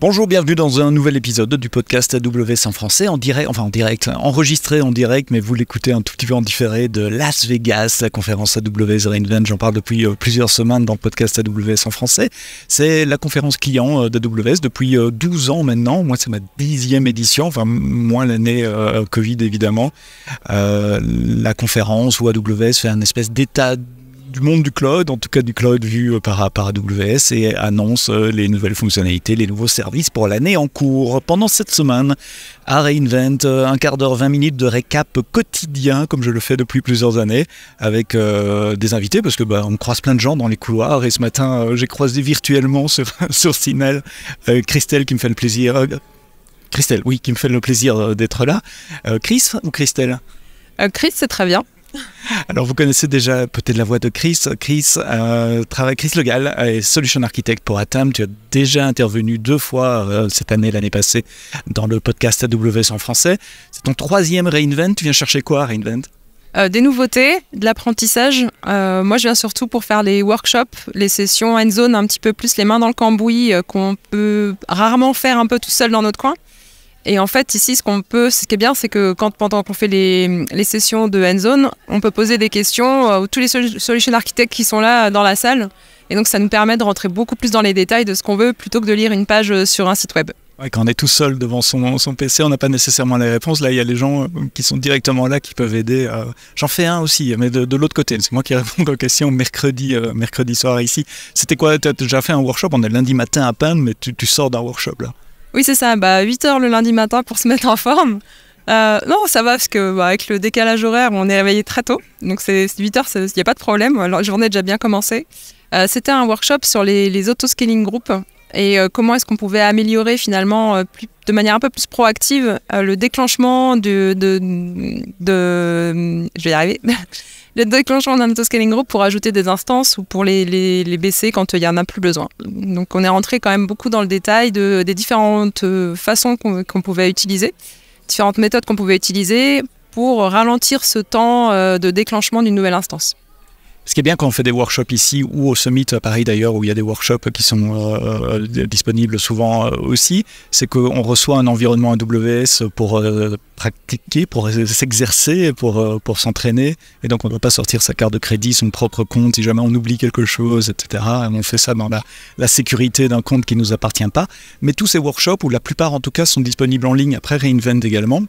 Bonjour, bienvenue dans un nouvel épisode du podcast AWS en français, enregistré en direct, mais vous l'écoutez un tout petit peu en différé de Las Vegas, la conférence AWS Reinvent. J'en parle depuis plusieurs semaines dans le podcast AWS en français. C'est la conférence client d'AWS depuis 12 ans maintenant. Moi, c'est ma 10e édition, enfin moins l'année Covid évidemment. La conférence où AWS fait un espèce d'état du monde du cloud, en tout cas du cloud vu par AWS, et annonce les nouvelles fonctionnalités, les nouveaux services pour l'année en cours. Pendant cette semaine, à Reinvent, un quart d'heure, 20 minutes de récap quotidien, comme je le fais depuis plusieurs années, avec des invités, parce que on croise plein de gens dans les couloirs, et ce matin, j'ai croisé virtuellement sur Signal Christelle qui me fait le plaisir... Christelle, oui, qui me fait le plaisir d'être là. Chris ou Christelle? Chris, c'est très bien. Alors vous connaissez déjà peut-être la voix de Chris. Chris Le Gall est Solution Architect pour Atam. Tu as déjà intervenu 2 fois cette année, l'année passée, dans le podcast AWS en français. C'est ton 3e Reinvent. Tu viens chercher quoi à Reinvent? Des nouveautés, de l'apprentissage. Moi, je viens surtout pour faire les workshops, les sessions hands-on, un petit peu plus les mains dans le cambouis, qu'on peut rarement faire un peu tout seul dans notre coin. Et en fait, ici, ce qui est bien, c'est que pendant qu'on fait les sessions de hands-on, on peut poser des questions aux tous les solution architectes qui sont là dans la salle. Et donc, ça nous permet de rentrer beaucoup plus dans les détails de ce qu'on veut plutôt que de lire une page sur un site web. Ouais, quand on est tout seul devant son PC, on n'a pas nécessairement les réponses. Là, il y a les gens qui sont directement là, qui peuvent aider. J'en fais un aussi, mais de l'autre côté. C'est moi qui réponds aux questions mercredi soir ici. C'était quoi? Tu as déjà fait un workshop? On est lundi matin à peine, mais tu sors d'un workshop là. Oui, c'est ça. 8h le lundi matin pour se mettre en forme. Non, ça va parce que avec le décalage horaire, on est réveillé très tôt. Donc, c'est 8h, il n'y a pas de problème. La journée a déjà bien commencé. C'était un workshop sur les auto-scaling groups et comment est-ce qu'on pouvait améliorer finalement de manière un peu plus proactive le déclenchement je vais y arriver. Le déclenchement d'un auto-scaling group pour ajouter des instances ou pour les baisser quand il n'y en a plus besoin. Donc on est rentré quand même beaucoup dans le détail des différentes façons qu'on pouvait utiliser, différentes méthodes qu'on pouvait utiliser pour ralentir ce temps de déclenchement d'une nouvelle instance. Ce qui est bien quand on fait des workshops ici ou au Summit à Paris d'ailleurs, où il y a des workshops qui sont disponibles souvent aussi, c'est qu'on reçoit un environnement AWS pour pratiquer, pour s'exercer, pour s'entraîner. Et donc on ne doit pas sortir sa carte de crédit, son propre compte, si jamais on oublie quelque chose, etc. Et on fait ça dans la sécurité d'un compte qui ne nous appartient pas. Mais tous ces workshops, ou la plupart en tout cas, sont disponibles en ligne après Reinvent également.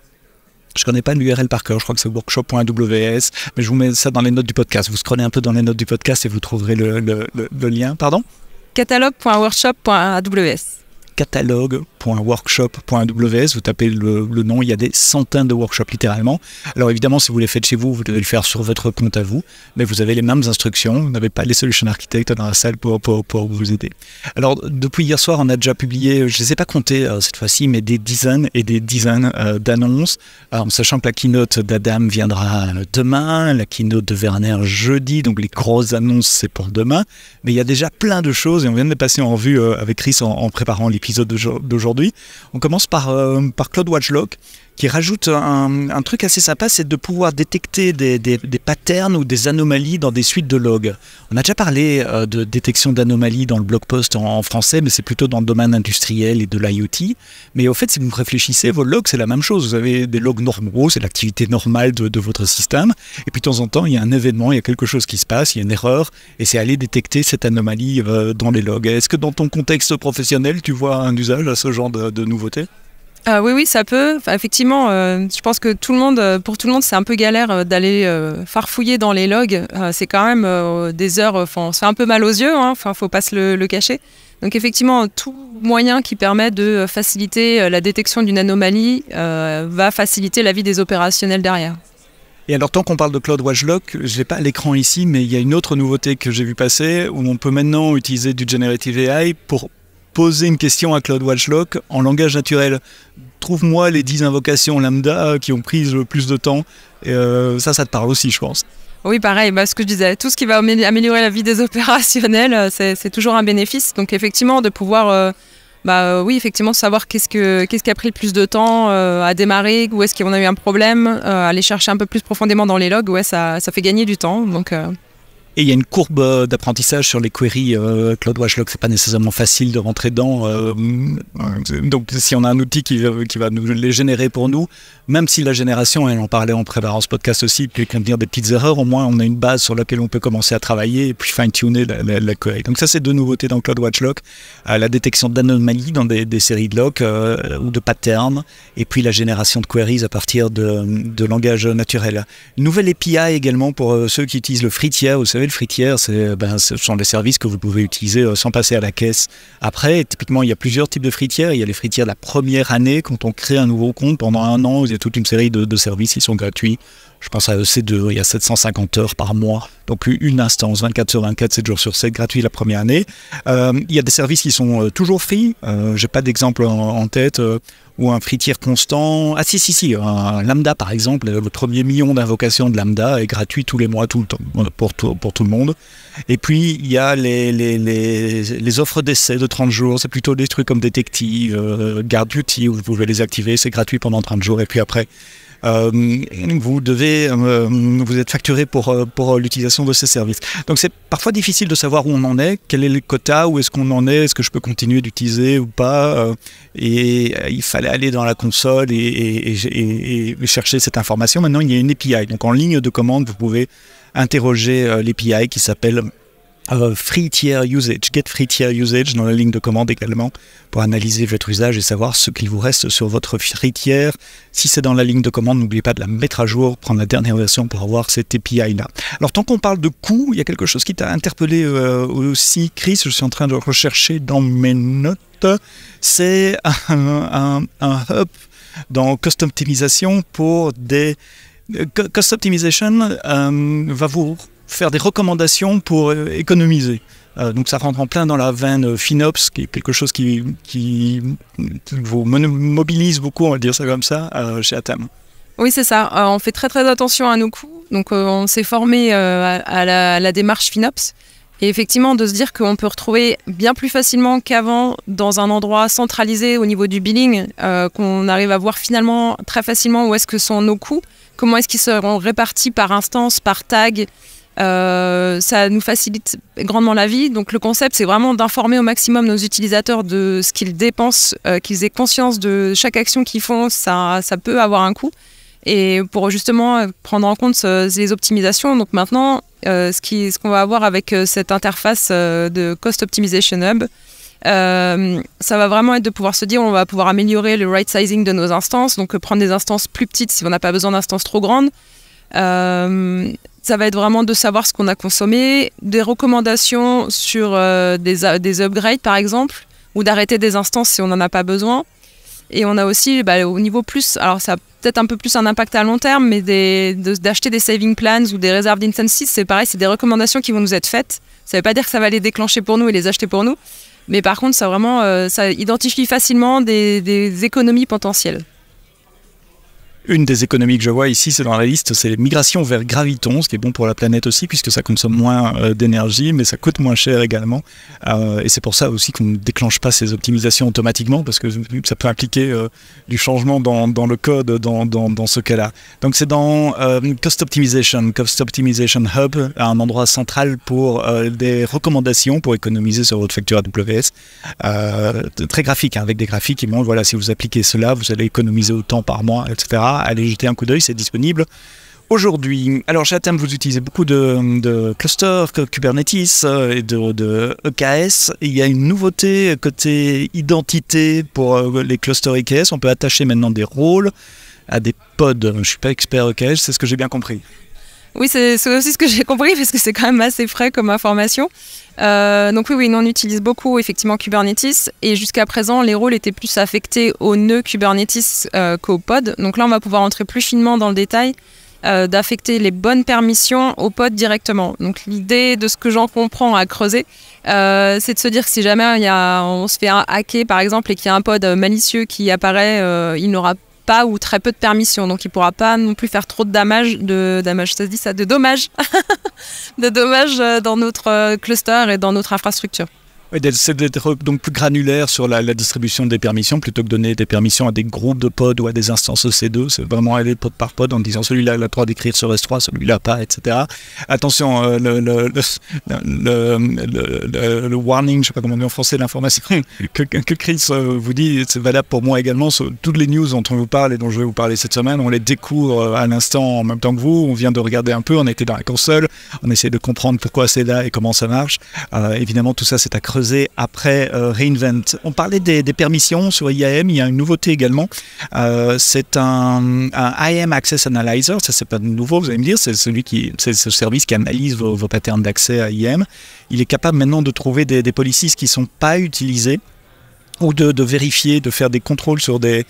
Je ne connais pas l'URL par cœur, je crois que c'est workshop.aws, mais je vous mets ça dans les notes du podcast. Vous scrollez un peu dans les notes du podcast et vous trouverez le lien. Pardon? Catalogue.workshop.aws. Catalogue.workshop.aws, vous tapez le nom, il y a des centaines de workshops littéralement. Alors évidemment, si vous les faites chez vous, vous devez le faire sur votre compte à vous, mais vous avez les mêmes instructions, vous n'avez pas les solution architectes dans la salle pour vous aider. Alors depuis hier soir, on a déjà publié, je ne les ai pas comptés cette fois-ci, mais des dizaines et des dizaines d'annonces, en sachant que la keynote d'Adam viendra demain, la keynote de Werner jeudi, donc les grosses annonces c'est pour demain, mais il y a déjà plein de choses et on vient de les passer en revue avec Chris en préparant l'épisode d'aujourd'hui. On commence par CloudWatch Lock qui rajoute un truc assez sympa, c'est de pouvoir détecter des patterns ou des anomalies dans des suites de logs. On a déjà parlé de détection d'anomalies dans le blog post en français, mais c'est plutôt dans le domaine industriel et de l'IoT. Mais au fait, si vous réfléchissez, vos logs, c'est la même chose. Vous avez des logs normaux, c'est l'activité normale de votre système. Et puis de temps en temps, il y a un événement, il y a quelque chose qui se passe, il y a une erreur, et c'est aller détecter cette anomalie dans les logs. Est-ce que dans ton contexte professionnel, tu vois un usage à ce genre de nouveauté? Oui, ça peut. Enfin, effectivement, je pense que pour tout le monde, c'est un peu galère d'aller farfouiller dans les logs. C'est quand même des heures, on se fait un peu mal aux yeux, hein, faut pas se le cacher. Donc effectivement, tout moyen qui permet de faciliter la détection d'une anomalie va faciliter la vie des opérationnels derrière. Et alors, tant qu'on parle de CloudWatch Lock, je n'ai pas l'écran ici, mais il y a une autre nouveauté que j'ai vu passer, où on peut maintenant utiliser du Generative AI pour poser une question à CloudWatch Lock en langage naturel. Trouve-moi les 10 invocations lambda qui ont pris le plus de temps. Et ça te parle aussi, je pense. Oui, pareil, ce que je disais, tout ce qui va améliorer la vie des opérationnels, c'est toujours un bénéfice. Donc effectivement, de pouvoir oui, effectivement, savoir qu'est-ce qui a pris le plus de temps à démarrer, où est-ce qu'on a eu un problème, aller chercher un peu plus profondément dans les logs, ouais, ça fait gagner du temps. Donc, Et il y a une courbe d'apprentissage sur les queries CloudWatch Log. C'est pas nécessairement facile de rentrer dedans. Donc, si on a un outil qui va nous les générer pour nous, même si la génération, et on en parlait en préparant ce podcast aussi, peut contenir des petites erreurs, au moins on a une base sur laquelle on peut commencer à travailler et puis fine-tuner la query. Donc ça, c'est deux nouveautés dans CloudWatch Log. La détection d'anomalies dans des séries de logs ou de patterns, et puis la génération de queries à partir de langage naturel. Une nouvelle API également pour ceux qui utilisent le free tier. Vous savez, le free tier, ce sont des services que vous pouvez utiliser sans passer à la caisse. Après, et typiquement, il y a plusieurs types de free tier. Il y a les free tier de la première année, quand on crée un nouveau compte pendant un an. Il y a toute une série de services qui sont gratuits. Je pense à EC2, il y a 750 heures par mois. Donc une instance, 24 sur 24, 7 jours sur 7, gratuit la première année. Il y a des services qui sont toujours free. J'ai pas d'exemple en tête. Ou un free tier constant. Ah si, un Lambda par exemple, le premier million d'invocations de Lambda est gratuit tous les mois, tout le temps, pour tout le monde. Et puis il y a les offres d'essai de 30 jours, c'est plutôt des trucs comme Detective, Guard Duty, où vous pouvez les activer, c'est gratuit pendant 30 jours, et puis après, vous êtes facturé pour l'utilisation de ces services. Donc c'est parfois difficile de savoir où on en est, quel est le quota, où est-ce qu'on en est que je peux continuer d'utiliser ou pas, et il fallait aller dans la console et chercher cette information. Maintenant il y a une API, donc en ligne de commande vous pouvez interroger l'API qui s'appelle Free Tier Usage, Get Free Tier Usage dans la ligne de commande également pour analyser votre usage et savoir ce qu'il vous reste sur votre free tier. Si c'est dans la ligne de commande, n'oubliez pas de la mettre à jour, prendre la dernière version pour avoir cette API-là. Alors tant qu'on parle de coûts, il y a quelque chose qui t'a interpellé aussi, Chris, je suis en train de rechercher dans mes notes, c'est un hub dans Cost Optimization pour des... Cost Optimization va vous faire des recommandations pour économiser. Donc ça rentre en plein dans la veine FinOps, qui est quelque chose qui vous mobilise beaucoup, on va dire ça comme ça, chez Atem. Oui, c'est ça. On fait très très attention à nos coûts. Donc on s'est formé à la démarche FinOps. Et effectivement, de se dire qu'on peut retrouver bien plus facilement qu'avant dans un endroit centralisé au niveau du billing, qu'on arrive à voir finalement très facilement où est-ce que sont nos coûts, comment est-ce qu'ils seront répartis par instance, par tag. Ça nous facilite grandement la vie. Donc le concept, c'est vraiment d'informer au maximum nos utilisateurs de ce qu'ils dépensent, qu'ils aient conscience de chaque action qu'ils font. Ça peut avoir un coût. Et pour justement prendre en compte les optimisations, donc maintenant, ce qu'on va avoir avec cette interface de Cost Optimization Hub, ça va vraiment être de pouvoir se dire on va pouvoir améliorer le right sizing de nos instances, donc prendre des instances plus petites si on n'a pas besoin d'instances trop grandes. Ça va être vraiment de savoir ce qu'on a consommé, des recommandations sur des upgrades par exemple, ou d'arrêter des instances si on n'en a pas besoin. Et on a aussi au niveau plus, alors ça a peut-être un peu plus un impact à long terme, mais d'acheter des saving plans ou des réserves d'instances, c'est pareil, c'est des recommandations qui vont nous être faites. Ça ne veut pas dire que ça va les déclencher pour nous et les acheter pour nous, mais par contre ça identifie facilement des économies potentielles. Une des économies que je vois ici, c'est dans la liste, c'est les migrations vers Graviton, ce qui est bon pour la planète aussi, puisque ça consomme moins d'énergie, mais ça coûte moins cher également. Et c'est pour ça aussi qu'on ne déclenche pas ces optimisations automatiquement, parce que ça peut impliquer du changement dans le code dans ce cas-là. Donc c'est dans Cost Optimization Hub, un endroit central pour des recommandations pour économiser sur votre facture AWS. Très graphique, avec des graphiques qui montrent, voilà, si vous appliquez cela, vous allez économiser autant par mois, etc. Allez jeter un coup d'œil, c'est disponible aujourd'hui. Alors chez Atem, vous utilisez beaucoup de clusters, Kubernetes et de EKS. Il y a une nouveauté côté identité pour les clusters EKS. On peut attacher maintenant des rôles à des pods. Je ne suis pas expert EKS, c'est ce que j'ai bien compris. Oui, c'est aussi ce que j'ai compris, parce que c'est quand même assez frais comme information. Donc oui, nous on utilise beaucoup effectivement Kubernetes, et jusqu'à présent les rôles étaient plus affectés aux nœuds Kubernetes qu'aux pods. Donc là on va pouvoir entrer plus finement dans le détail, d'affecter les bonnes permissions aux pods directement. Donc l'idée de ce que j'en comprends à creuser, c'est de se dire que si jamais on se fait hacker par exemple et qu'il y a un pod malicieux qui apparaît, il n'aura pas ou très peu de permissions, donc il ne pourra pas non plus faire trop de dommages, de dommages dans notre cluster et dans notre infrastructure. Oui, c'est d'être donc plus granulaire sur la distribution des permissions plutôt que donner des permissions à des groupes de pods ou à des instances EC2. C'est vraiment aller pod par pod en disant celui-là a le droit d'écrire sur S3, celui-là pas, etc. Attention, le warning, je ne sais pas comment on dit en français, l'information que Chris vous dit, c'est valable pour moi également. Sur toutes les news dont on vous parle et dont je vais vous parler cette semaine, on les découvre à l'instant en même temps que vous. On vient de regarder un peu, on était dans la console, on essaie de comprendre pourquoi c'est là et comment ça marche. Évidemment, tout ça, c'est à creuser après reInvent. On parlait des permissions sur IAM, il y a une nouveauté également. C'est un IAM Access Analyzer, ça c'est pas nouveau, vous allez me dire, c'est ce service qui analyse vos patterns d'accès à IAM. Il est capable maintenant de trouver des policies qui ne sont pas utilisées, ou de vérifier, de faire des contrôles sur des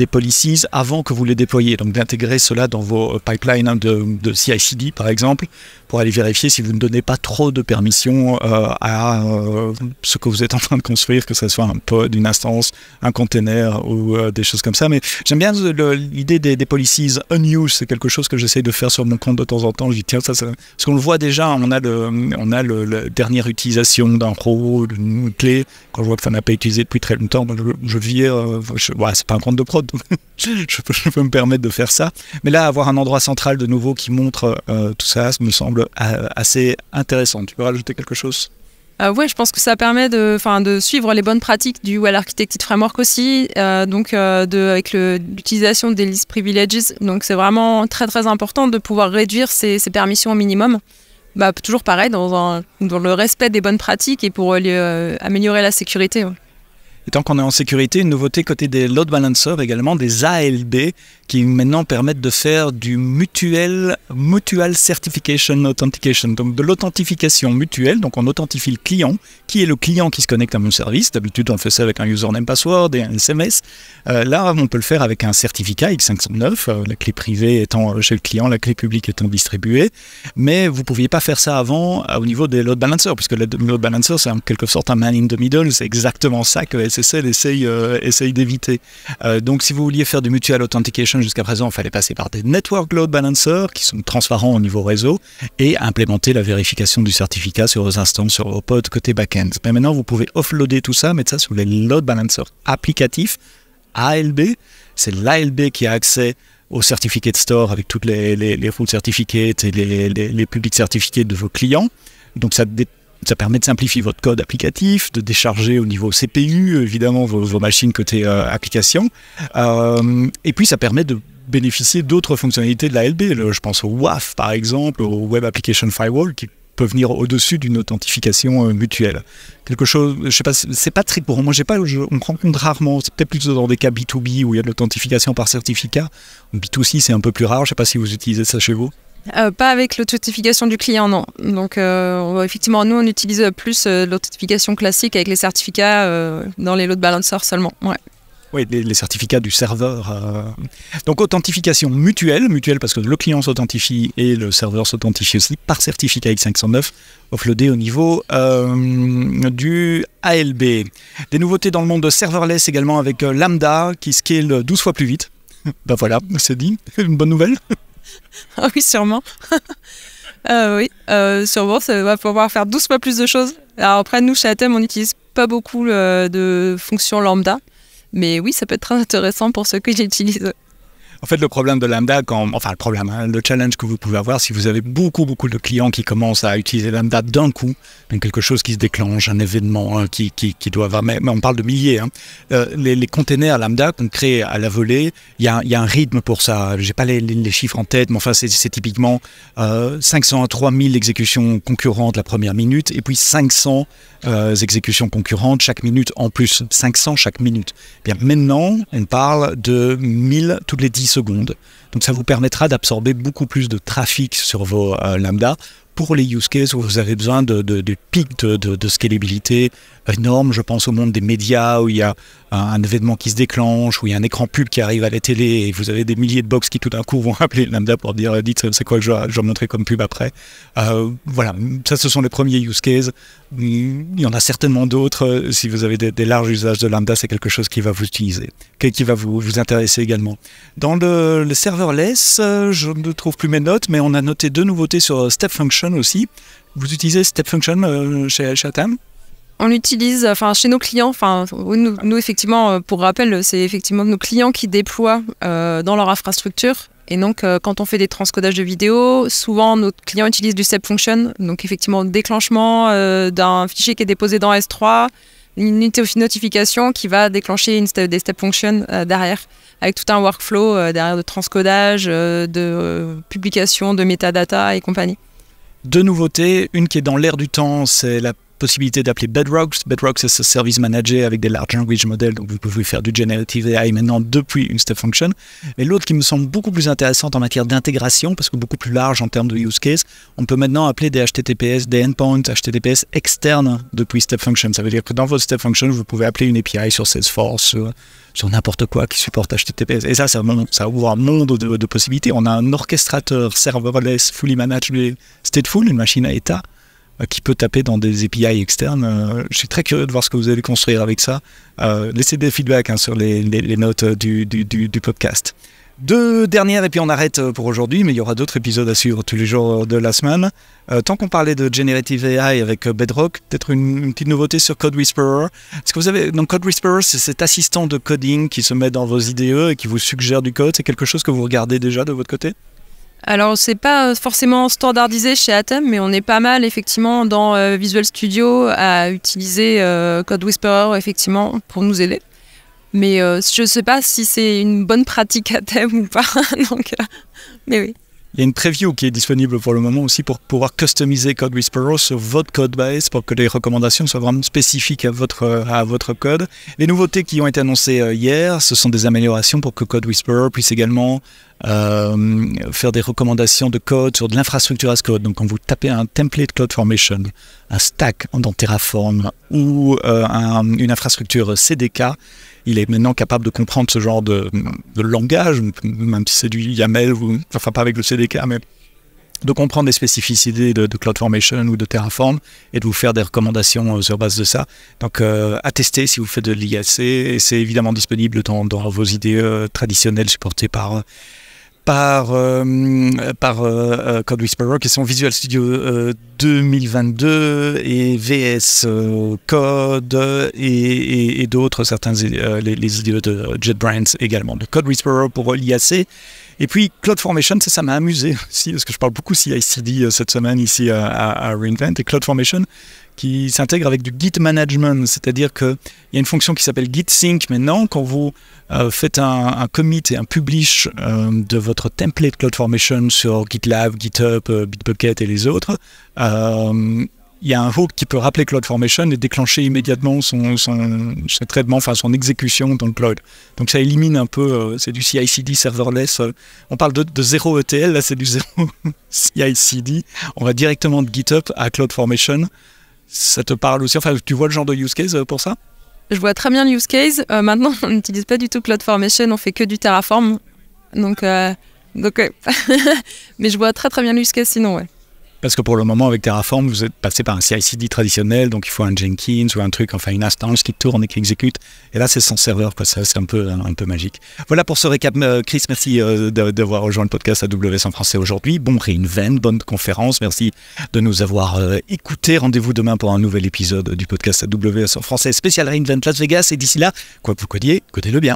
policies avant que vous les déployiez. Donc d'intégrer cela dans vos pipelines de CI/CD par exemple, pour aller vérifier si vous ne donnez pas trop de permissions à ce que vous êtes en train de construire, que ce soit un pod, une instance, un container ou des choses comme ça. Mais j'aime bien l'idée des policies unused, c'est quelque chose que j'essaie de faire sur mon compte de temps en temps. Je dis tiens, ça parce qu'on le voit déjà, on a la dernière utilisation d'un rôle, d'une clé. Quand je vois que ça n'a pas été utilisé depuis très longtemps, je vire, c'est pas un compte de prod, donc je peux me permettre de faire ça. Mais là, avoir un endroit central de nouveau qui montre tout ça, ça me semble assez intéressant. Tu peux rajouter quelque chose ? Oui, je pense que ça permet de suivre les bonnes pratiques du Well Architected Framework aussi, avec l'utilisation des least privileges. Donc c'est vraiment très très important de pouvoir réduire ces permissions au minimum. Toujours pareil, dans le respect des bonnes pratiques et pour améliorer la sécurité. Ouais. Et tant qu'on est en sécurité, une nouveauté côté des load balancers également, des ALB, qui maintenant permettent de faire du Mutual Certification Authentication, donc de l'authentification mutuelle. Donc on authentifie le client, qui est le client qui se connecte à mon service. D'habitude on fait ça avec un username password et un SMS. Là on peut le faire avec un certificat X509, la clé privée étant chez le client, la clé publique étant distribuée. Mais vous ne pouviez pas faire ça avant au niveau des load balancers, puisque le load balancer c'est en quelque sorte un man in the middle, c'est exactement ça que SSL essaye d'éviter. Donc si vous vouliez faire du Mutual Authentication jusqu'à présent, il fallait passer par des Network Load Balancers qui sont transparents au niveau réseau et implémenter la vérification du certificat sur vos instances, sur vos pods côté back-end. Mais maintenant, vous pouvez offloader tout ça, mettre ça sur les Load Balancers applicatifs ALB. C'est l'ALB qui a accès au Certificate Store avec toutes les full certificates et les public certificates de vos clients. Donc ça permet de simplifier votre code applicatif, de décharger au niveau CPU, évidemment, vos machines côté application. Et puis, ça permet de bénéficier d'autres fonctionnalités de l'ALB. Je pense au WAF, par exemple, au Web Application Firewall, qui peut venir au-dessus d'une authentification mutuelle. Quelque chose, je sais pas, c'est pas très courant. Moi, on me rencontre rarement. C'est peut-être plutôt dans des cas B2B où il y a de l'authentification par certificat. B2C, c'est un peu plus rare. Je sais pas si vous utilisez ça chez vous. Pas avec l'authentification du client, non. Donc, effectivement, nous, on utilise plus l'authentification classique avec les certificats dans les load balancers seulement. Ouais. Oui, les certificats du serveur. Donc, authentification mutuelle parce que le client s'authentifie et le serveur s'authentifie aussi par certificat X509, offloadé au niveau du ALB. Des nouveautés dans le monde de serverless également avec Lambda qui scale 12 fois plus vite. Voilà, c'est dit. Une bonne nouvelle. Ah oui, sûrement. Sûrement, ça va pouvoir faire 12 fois plus de choses. Alors après, nous, chez Atem, on n'utilise pas beaucoup de fonctions lambda. Mais oui, ça peut être très intéressant pour ceux qui l'utilisent. En fait, le problème de Lambda, le challenge que vous pouvez avoir, si vous avez beaucoup de clients qui commencent à utiliser Lambda d'un coup, donc quelque chose qui se déclenche, un événement qui doit avoir, mais on parle de milliers, les containers Lambda qu'on crée à la volée, il y a un rythme pour ça. J'ai pas les chiffres en tête, mais enfin c'est typiquement 500 à 3000 exécutions concurrentes la première minute, et puis 500 exécutions concurrentes chaque minute en plus, 500 chaque minute. Bien maintenant, on parle de 1000 toutes les 10 secondes. Donc ça vous permettra d'absorber beaucoup plus de trafic sur vos Lambda pour les use cases où vous avez besoin de pics de scalabilité énormes. Je pense au monde des médias où il y a un événement qui se déclenche, où il y a un écran pub qui arrive à la télé et vous avez des milliers de box qui tout d'un coup vont appeler Lambda pour dire dites c'est quoi que je dois montrer comme pub après. Voilà, ça ce sont les premiers use cases. Il y en a certainement d'autres. Si vous avez des larges usages de Lambda, c'est quelque chose qui va vous utiliser, qui va vous intéresser également. Dans le serverless, je ne trouve plus mes notes, mais on a noté 2 nouveautés sur Step Function aussi. Vous utilisez Step Function chez Atem ? On l'utilise, chez nos clients. Nous, effectivement, pour rappel, c'est effectivement nos clients qui déploient dans leur infrastructure. Et donc, quand on fait des transcodages de vidéos, souvent nos clients utilisent du step function. Donc, effectivement, déclenchement d'un fichier qui est déposé dans S3, une notification qui va déclencher des step functions derrière, avec tout un workflow derrière de transcodage, de publication de metadata et compagnie. Deux nouveautés, une qui est dans l'air du temps, c'est la possibilité d'appeler Bedrock. Bedrock, c'est ce service managé avec des large language models, donc vous pouvez faire du generative AI maintenant depuis une step function. Et l'autre qui me semble beaucoup plus intéressante en matière d'intégration, parce que beaucoup plus large en termes de use case, on peut maintenant appeler des HTTPS, des endpoints HTTPS externes depuis step function. Ça veut dire que dans votre step function, vous pouvez appeler une API sur Salesforce, sur n'importe quoi qui supporte HTTPS. Et ça ouvre un monde de possibilités. On a un orchestrateur serverless, fully managed, stateful, une machine à état, qui peut taper dans des API externes. Je suis très curieux de voir ce que vous allez construire avec ça. Laissez des feedbacks sur les notes du podcast. Deux dernières et puis on arrête pour aujourd'hui, mais il y aura d'autres épisodes à suivre tous les jours de la semaine. Tant qu'on parlait de Generative AI avec Bedrock, peut-être une petite nouveauté sur Code Whisperer. Est-ce que vous avez, donc Code Whisperer, c'est cet assistant de coding qui se met dans vos IDE et qui vous suggère du code. C'est quelque chose que vous regardez déjà de votre côté ? Alors, c'est pas forcément standardisé chez Atom, mais on est pas mal, effectivement, dans Visual Studio à utiliser Code Whisperer, effectivement, pour nous aider. Mais je sais pas si c'est une bonne pratique Atom ou pas. Donc, mais oui. Il y a une preview qui est disponible pour le moment aussi pour pouvoir customiser Code Whisperer sur votre code base pour que les recommandations soient vraiment spécifiques à votre code. Les nouveautés qui ont été annoncées hier, ce sont des améliorations pour que Code Whisperer puisse également faire des recommandations de code sur de l'infrastructure as code. Donc quand vous tapez un template CloudFormation, un stack dans Terraform ou une infrastructure CDK, il est maintenant capable de comprendre ce genre de langage, même si c'est du YAML, enfin pas avec le CDK, mais de comprendre les spécificités de CloudFormation ou de Terraform et de vous faire des recommandations sur base de ça. Donc à tester si vous faites de l'IAC, et c'est évidemment disponible dans vos IDE traditionnelles supportées par Code Whisperer, qui sont Visual Studio 2022 et VS Code et d'autres, certains les IDE de JetBrains également. De Code Whisperer pour l'IAC. Et puis CloudFormation, ça m'a amusé aussi, parce que je parle beaucoup CI/CD cette semaine ici à re:Invent, et CloudFormation qui s'intègre avec du Git management, c'est-à-dire qu'il y a une fonction qui s'appelle Git Sync maintenant. Quand vous faites un commit et un publish de votre template CloudFormation sur GitLab, GitHub, Bitbucket et les autres, il y a un hook qui peut rappeler CloudFormation et déclencher immédiatement son traitement, enfin son exécution dans le cloud. Donc ça élimine un peu, c'est du CI/CD serverless. On parle de zéro ETL, là c'est du zéro CI/CD. On va directement de GitHub à CloudFormation. Ça te parle aussi, enfin tu vois le genre de use case pour ça ? Je vois très bien le use case. Maintenant, on n'utilise pas du tout CloudFormation, on fait que du Terraform. Donc ouais. Mais je vois très très bien le use case sinon, ouais. Parce que pour le moment, avec Terraform, vous êtes passé par un CI/CD traditionnel, donc il faut un Jenkins ou un truc, enfin une instance qui tourne et qui exécute. Et là, c'est sans serveur, quoi. Ça, c'est un peu magique. Voilà pour ce récap. Chris, merci d'avoir rejoint le podcast AWS en français aujourd'hui. Bon re:Invent, bonne conférence. Merci de nous avoir écoutés. Rendez-vous demain pour un nouvel épisode du podcast AWS en français spécial re:Invent Las Vegas. Et d'ici là, quoi que vous codiez, codez-le bien.